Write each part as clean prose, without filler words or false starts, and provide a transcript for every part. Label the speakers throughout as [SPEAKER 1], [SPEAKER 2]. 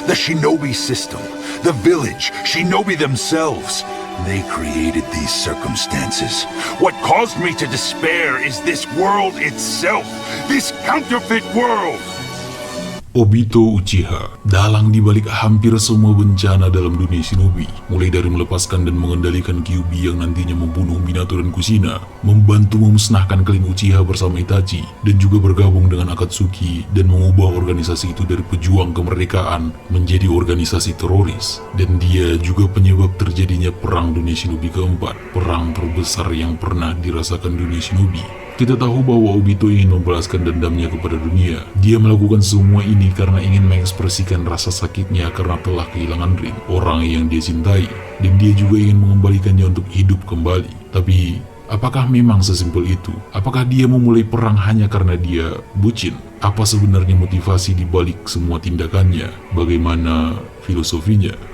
[SPEAKER 1] The Shinobi system, the village, Shinobi themselves. They created these circumstances. What caused me to despair is this world itself, this counterfeit world.
[SPEAKER 2] Obito Uchiha, dalang dibalik hampir semua bencana dalam dunia shinobi, mulai dari melepaskan dan mengendalikan Kyuubi yang nantinya membunuh Minato dan Kushina, membantu memusnahkan klan Uchiha bersama Itachi, dan juga bergabung dengan Akatsuki dan mengubah organisasi itu dari pejuang kemerdekaan menjadi organisasi teroris. Dan dia juga penyebab terjadinya perang dunia shinobi keempat, perang terbesar yang pernah dirasakan dunia shinobi. Kita tahu bahwa Obito ingin membalaskan dendamnya kepada dunia. Dia melakukan semua ini karena ingin mengekspresikan rasa sakitnya karena telah kehilangan Rin, orang yang dia cintai. Dan dia juga ingin mengembalikannya untuk hidup kembali. Tapi, apakah memang sesimpel itu? Apakah dia memulai perang hanya karena dia bucin? Apa sebenarnya motivasi di balik semua tindakannya? Bagaimana filosofinya?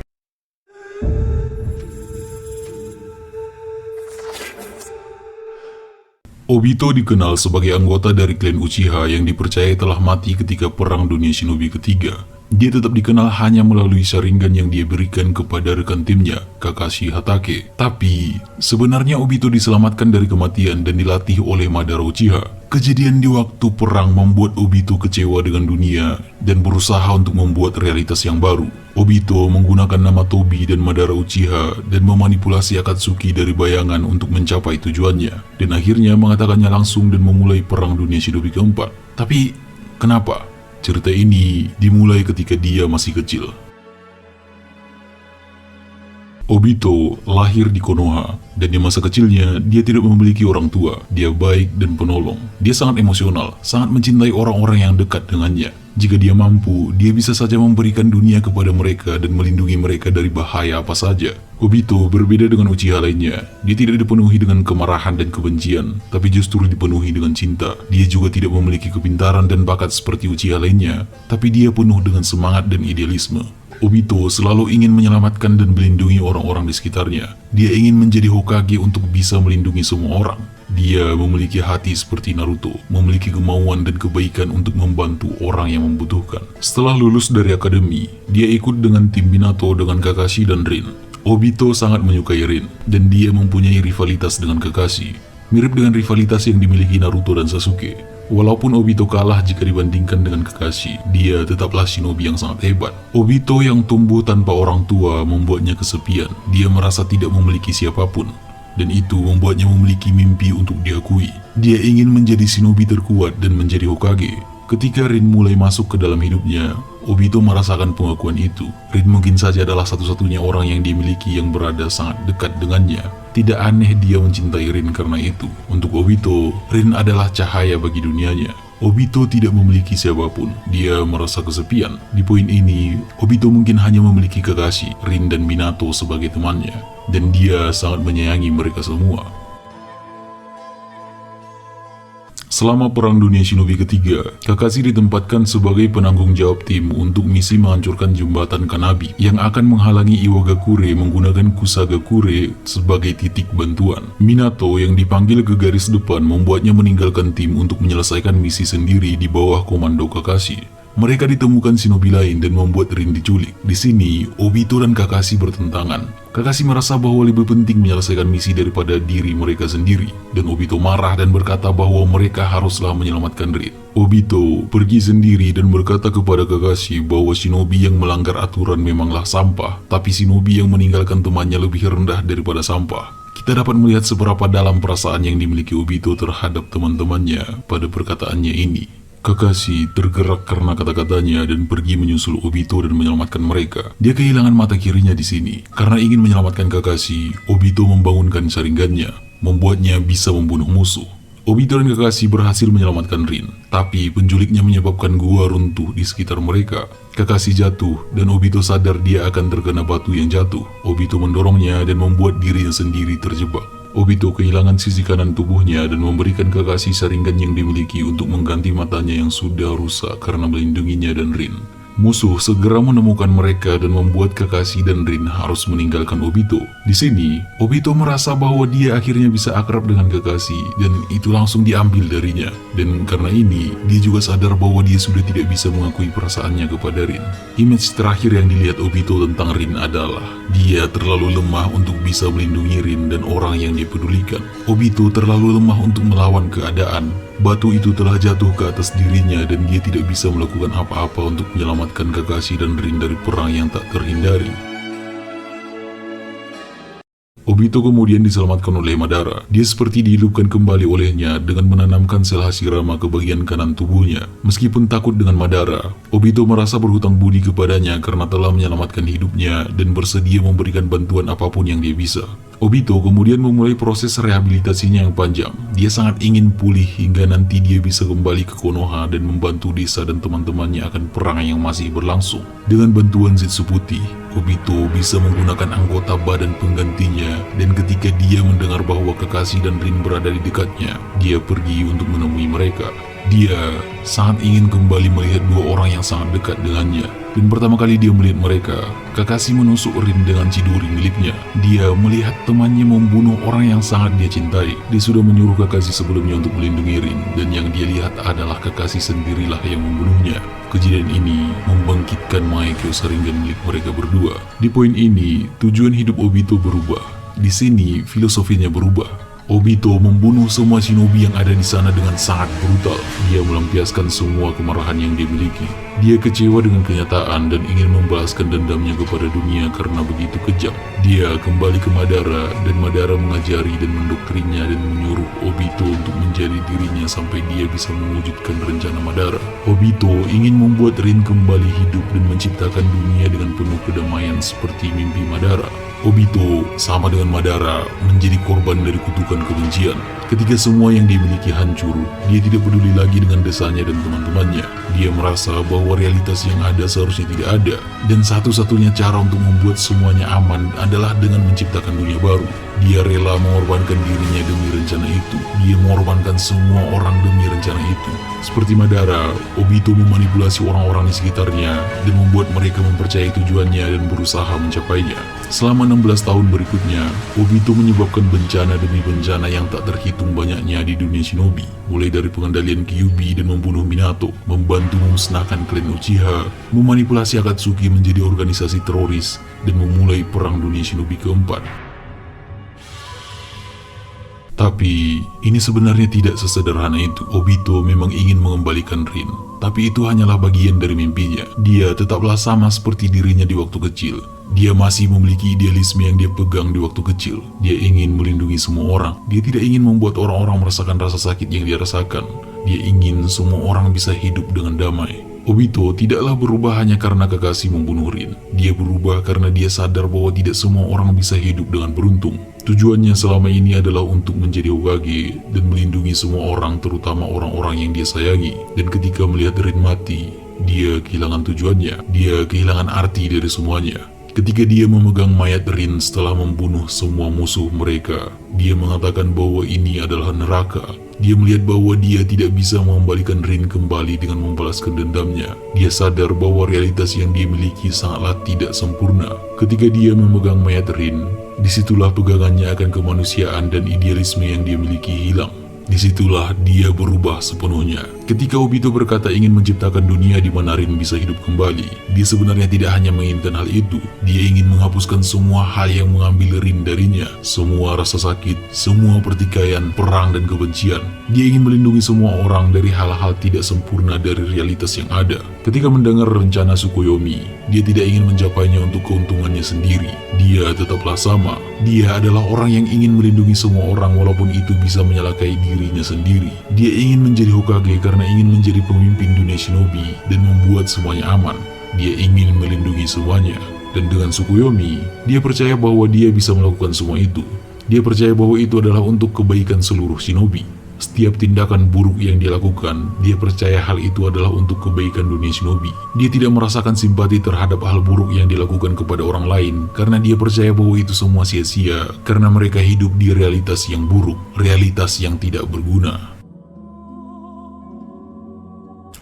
[SPEAKER 2] Obito dikenal sebagai anggota dari klan Uchiha yang dipercaya telah mati ketika Perang Dunia Shinobi ketiga. Dia tetap dikenal hanya melalui Sharingan yang dia berikan kepada rekan timnya, Kakashi Hatake. Tapi, sebenarnya Obito diselamatkan dari kematian dan dilatih oleh Madara Uchiha. Kejadian di waktu perang membuat Obito kecewa dengan dunia dan berusaha untuk membuat realitas yang baru. Obito menggunakan nama Tobi dan Madara Uchiha dan memanipulasi Akatsuki dari bayangan untuk mencapai tujuannya. Dan akhirnya mengatakannya langsung dan memulai Perang Dunia Shinobi keempat. Tapi, kenapa? Cerita ini dimulai ketika dia masih kecil. Obito lahir di Konoha, dan di masa kecilnya dia tidak memiliki orang tua. Dia baik dan penolong. Dia sangat emosional, sangat mencintai orang-orang yang dekat dengannya. Jika dia mampu, dia bisa saja memberikan dunia kepada mereka dan melindungi mereka dari bahaya apa saja. Obito berbeda dengan Uchiha lainnya. Dia tidak dipenuhi dengan kemarahan dan kebencian, tapi justru dipenuhi dengan cinta. Dia juga tidak memiliki kepintaran dan bakat seperti Uchiha lainnya, tapi dia penuh dengan semangat dan idealisme. Obito selalu ingin menyelamatkan dan melindungi orang-orang di sekitarnya. Dia ingin menjadi Hokage untuk bisa melindungi semua orang. Dia memiliki hati seperti Naruto, memiliki kemauan dan kebaikan untuk membantu orang yang membutuhkan. Setelah lulus dari akademi, dia ikut dengan tim Minato dengan Kakashi dan Rin. Obito sangat menyukai Rin, dan dia mempunyai rivalitas dengan Kakashi, mirip dengan rivalitas yang dimiliki Naruto dan Sasuke. Walaupun Obito kalah jika dibandingkan dengan Kakashi, dia tetaplah shinobi yang sangat hebat. Obito yang tumbuh tanpa orang tua membuatnya kesepian. Dia merasa tidak memiliki siapapun, dan itu membuatnya memiliki mimpi untuk diakui. Dia ingin menjadi shinobi terkuat dan menjadi Hokage. Ketika Rin mulai masuk ke dalam hidupnya, Obito merasakan pengakuan itu. Rin mungkin saja adalah satu-satunya orang yang dimiliki yang berada sangat dekat dengannya. Tidak aneh dia mencintai Rin karena itu. Untuk Obito, Rin adalah cahaya bagi dunianya. Obito tidak memiliki siapapun. Dia merasa kesepian. Di poin ini, Obito mungkin hanya memiliki Kakashi, Rin dan Minato sebagai temannya. Dan dia sangat menyayangi mereka semua. Selama Perang Dunia Shinobi ketiga, Kakashi ditempatkan sebagai penanggung jawab tim untuk misi menghancurkan jembatan Kanabi yang akan menghalangi Iwagakure menggunakan Kusagakure sebagai titik bantuan. Minato yang dipanggil ke garis depan membuatnya meninggalkan tim untuk menyelesaikan misi sendiri di bawah komando Kakashi. Mereka ditemukan shinobi lain dan membuat Rin diculik. Di sini, Obito dan Kakashi bertentangan. Kakashi merasa bahwa lebih penting menyelesaikan misi daripada diri mereka sendiri. Dan Obito marah dan berkata bahwa mereka haruslah menyelamatkan Rin. Obito pergi sendiri dan berkata kepada Kakashi bahwa shinobi yang melanggar aturan memanglah sampah, tapi shinobi yang meninggalkan temannya lebih rendah daripada sampah. Kita dapat melihat seberapa dalam perasaan yang dimiliki Obito terhadap teman-temannya pada perkataannya ini. Kakashi tergerak karena kata-katanya dan pergi menyusul Obito dan menyelamatkan mereka. Dia kehilangan mata kirinya di sini. Karena ingin menyelamatkan Kakashi, Obito membangunkan Sharingannya, membuatnya bisa membunuh musuh. Obito dan Kakashi berhasil menyelamatkan Rin, tapi penculiknya menyebabkan gua runtuh di sekitar mereka. Kakashi jatuh dan Obito sadar dia akan terkena batu yang jatuh. Obito mendorongnya dan membuat dirinya sendiri terjebak. Obito kehilangan sisi kanan tubuhnya dan memberikan Kakashi Sharingan yang dimiliki untuk mengganti matanya yang sudah rusak karena melindunginya dan Rin. Musuh segera menemukan mereka dan membuat Kakashi dan Rin harus meninggalkan Obito. Di sini, Obito merasa bahwa dia akhirnya bisa akrab dengan Kakashi dan itu langsung diambil darinya. Dan karena ini, dia juga sadar bahwa dia sudah tidak bisa mengakui perasaannya kepada Rin. Image terakhir yang dilihat Obito tentang Rin adalah dia terlalu lemah untuk bisa melindungi Rin dan orang yang dia pedulikan. Obito terlalu lemah untuk melawan keadaan. Batu itu telah jatuh ke atas dirinya dan dia tidak bisa melakukan apa-apa untuk menyelamatkan Kakashi dan Rin dari perang yang tak terhindari. Obito kemudian diselamatkan oleh Madara. Dia seperti dihidupkan kembali olehnya dengan menanamkan sel Hashirama ke bagian kanan tubuhnya. Meskipun takut dengan Madara, Obito merasa berhutang budi kepadanya karena telah menyelamatkan hidupnya dan bersedia memberikan bantuan apapun yang dia bisa. Obito kemudian memulai proses rehabilitasinya yang panjang. Dia sangat ingin pulih hingga nanti dia bisa kembali ke Konoha dan membantu desa dan teman-temannya akan perang yang masih berlangsung. Dengan bantuan Zetsu Putih, Obito bisa menggunakan anggota badan penggantinya dan ketika dia mendengar bahwa Kakashi dan Rin berada di dekatnya, dia pergi untuk menemui mereka. Dia sangat ingin kembali melihat dua orang yang sangat dekat dengannya. Dan pertama kali dia melihat mereka, Kakashi menusuk Rin dengan Chidori miliknya. Dia melihat temannya membunuh orang yang sangat dia cintai. Dia sudah menyuruh Kakashi sebelumnya untuk melindungi Rin, dan yang dia lihat adalah Kakashi sendirilah yang membunuhnya. Kejadian ini membangkitkan Mangekyo Sharingan milik mereka berdua. Di poin ini, tujuan hidup Obito berubah. Di sini, filosofinya berubah. Obito membunuh semua shinobi yang ada di sana dengan sangat brutal. Dia melampiaskan semua kemarahan yang dia miliki. Dia kecewa dengan kenyataan dan ingin membalaskan dendamnya kepada dunia karena begitu kejam. Dia kembali ke Madara dan Madara mengajari dan mendoktrinnya dan menyuruh Obito untuk menjadi dirinya sampai dia bisa mewujudkan rencana Madara. Obito ingin membuat Rin kembali hidup dan menciptakan dunia dengan penuh kedamaian seperti mimpi Madara. Obito, sama dengan Madara, menjadi korban dari kutukan kebencian. Ketika semua yang dimiliki hancur, dia tidak peduli lagi dengan desanya dan teman-temannya. Dia merasa bahwa realitas yang ada seharusnya tidak ada, dan satu-satunya cara untuk membuat semuanya aman adalah dengan menciptakan dunia baru. Dia rela mengorbankan dirinya demi rencana itu. Dia mengorbankan semua orang demi rencana itu. Seperti Madara, Obito memanipulasi orang-orang di sekitarnya dan membuat mereka mempercayai tujuannya dan berusaha mencapainya. Selama 16 tahun berikutnya, Obito menyebabkan bencana demi bencana yang tak terhitung banyaknya di dunia shinobi. Mulai dari pengendalian Kyuubi dan membunuh Minato, membantu memusnahkan klan Uchiha, memanipulasi Akatsuki menjadi organisasi teroris, dan memulai perang dunia shinobi keempat. Tapi, ini sebenarnya tidak sesederhana itu. Obito memang ingin mengembalikan Rin, tapi itu hanyalah bagian dari mimpinya. Dia tetaplah sama seperti dirinya di waktu kecil. Dia masih memiliki idealisme yang dia pegang di waktu kecil. Dia ingin melindungi semua orang. Dia tidak ingin membuat orang-orang merasakan rasa sakit yang dia rasakan. Dia ingin semua orang bisa hidup dengan damai. Obito tidaklah berubah hanya karena Kakashi membunuh Rin. Dia berubah karena dia sadar bahwa tidak semua orang bisa hidup dengan beruntung. Tujuannya selama ini adalah untuk menjadi Hokage dan melindungi semua orang, terutama orang-orang yang dia sayangi. Dan ketika melihat Rin mati, dia kehilangan tujuannya. Dia kehilangan arti dari semuanya. Ketika dia memegang mayat Rin setelah membunuh semua musuh mereka, dia mengatakan bahwa ini adalah neraka. Dia melihat bahwa dia tidak bisa mengembalikan Rin kembali dengan membalaskan dendamnya. Dia sadar bahwa realitas yang dia miliki sangatlah tidak sempurna. Ketika dia memegang mayat Rin, disitulah pegangannya akan kemanusiaan dan idealisme yang dia miliki hilang. Disitulah dia berubah sepenuhnya. Ketika Obito berkata ingin menciptakan dunia di mana Rin bisa hidup kembali, dia sebenarnya tidak hanya menginginkan hal itu. Dia ingin menghapuskan semua hal yang mengambil Rin darinya. Semua rasa sakit, semua pertikaian, perang, dan kebencian. Dia ingin melindungi semua orang dari hal-hal tidak sempurna dari realitas yang ada. Ketika mendengar rencana Tsukuyomi, dia tidak ingin mencapainya untuk keuntungannya sendiri. Dia tetaplah sama. Dia adalah orang yang ingin melindungi semua orang walaupun itu bisa menyalakai dirinya sendiri. Dia ingin menjadi Hokage karena ingin menjadi pemimpin dunia shinobi dan membuat semuanya aman. Dia ingin melindungi semuanya. Dan dengan Tsukuyomi, dia percaya bahwa dia bisa melakukan semua itu. Dia percaya bahwa itu adalah untuk kebaikan seluruh shinobi. Setiap tindakan buruk yang dia lakukan, dia percaya hal itu adalah untuk kebaikan dunia shinobi. Dia tidak merasakan simpati terhadap hal buruk yang dilakukan kepada orang lain, karena dia percaya bahwa itu semua sia-sia, karena mereka hidup di realitas yang buruk, realitas yang tidak berguna.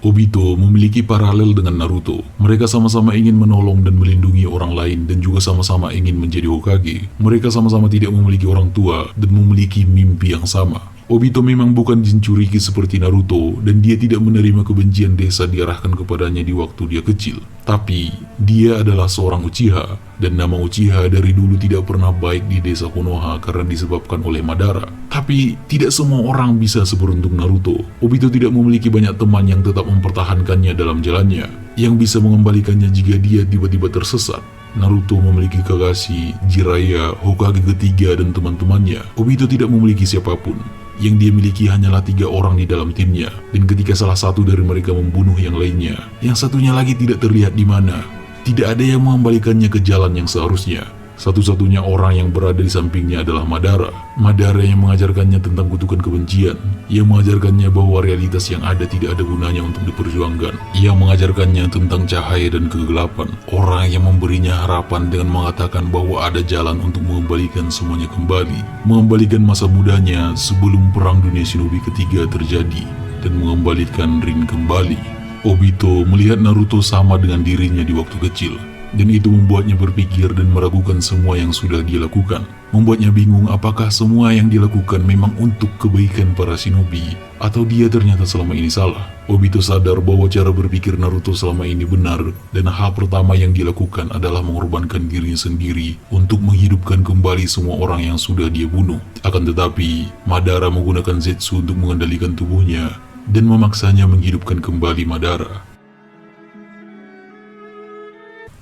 [SPEAKER 2] Obito memiliki paralel dengan Naruto. Mereka sama-sama ingin menolong dan melindungi orang lain dan juga sama-sama ingin menjadi Hokage. Mereka sama-sama tidak memiliki orang tua dan memiliki mimpi yang sama. Obito memang bukan Jinchuriki seperti Naruto dan dia tidak menerima kebencian desa diarahkan kepadanya di waktu dia kecil. Tapi, dia adalah seorang Uchiha dan nama Uchiha dari dulu tidak pernah baik di desa Konoha karena disebabkan oleh Madara. Tapi, tidak semua orang bisa seberuntung Naruto. Obito tidak memiliki banyak teman yang tetap mempertahankannya dalam jalannya, yang bisa mengembalikannya jika dia tiba-tiba tersesat. Naruto memiliki Kakashi, Jiraiya, Hokage ketiga, dan teman-temannya. Obito tidak memiliki siapapun. Yang dia miliki hanyalah 3 orang di dalam timnya, dan ketika salah satu dari mereka membunuh yang lainnya, yang satunya lagi tidak terlihat di mana. Tidak ada yang mengembalikannya ke jalan yang seharusnya. Satu-satunya orang yang berada di sampingnya adalah Madara. Madara yang mengajarkannya tentang kutukan kebencian, yang mengajarkannya bahwa realitas yang ada tidak ada gunanya untuk diperjuangkan, yang mengajarkannya tentang cahaya dan kegelapan, orang yang memberinya harapan dengan mengatakan bahwa ada jalan untuk mengembalikan semuanya kembali, mengembalikan masa mudanya sebelum Perang Dunia Shinobi ketiga terjadi, dan mengembalikan Rin kembali. Obito melihat Naruto sama dengan dirinya di waktu kecil, dan itu membuatnya berpikir dan meragukan semua yang sudah dia lakukan. Membuatnya bingung apakah semua yang dilakukan memang untuk kebaikan para shinobi, atau dia ternyata selama ini salah. Obito sadar bahwa cara berpikir Naruto selama ini benar, dan hal pertama yang dilakukan adalah mengorbankan dirinya sendiri untuk menghidupkan kembali semua orang yang sudah dia bunuh. Akan tetapi, Madara menggunakan Zetsu untuk mengendalikan tubuhnya, dan memaksanya menghidupkan kembali Madara.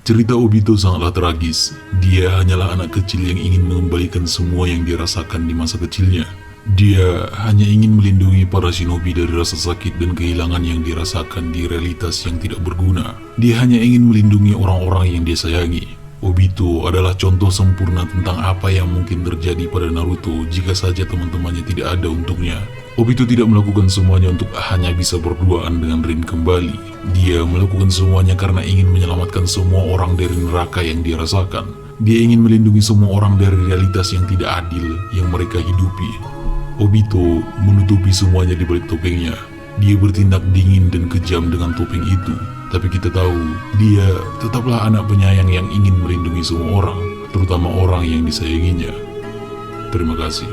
[SPEAKER 2] Cerita Obito sangatlah tragis. Dia hanyalah anak kecil yang ingin mengembalikan semua yang dirasakan di masa kecilnya. Dia hanya ingin melindungi para shinobi dari rasa sakit dan kehilangan yang dirasakan di realitas yang tidak berguna. Dia hanya ingin melindungi orang-orang yang dia sayangi. Obito adalah contoh sempurna tentang apa yang mungkin terjadi pada Naruto jika saja teman-temannya tidak ada untuknya. Obito tidak melakukan semuanya untuk hanya bisa berduaan dengan Rin kembali. Dia melakukan semuanya karena ingin menyelamatkan semua orang dari neraka yang dia rasakan. Dia ingin melindungi semua orang dari realitas yang tidak adil yang mereka hidupi. Obito menutupi semuanya di balik topengnya. Dia bertindak dingin dan kejam dengan topeng itu. Tapi kita tahu, dia tetaplah anak penyayang yang ingin melindungi semua orang, terutama orang yang disayanginya. Terima kasih.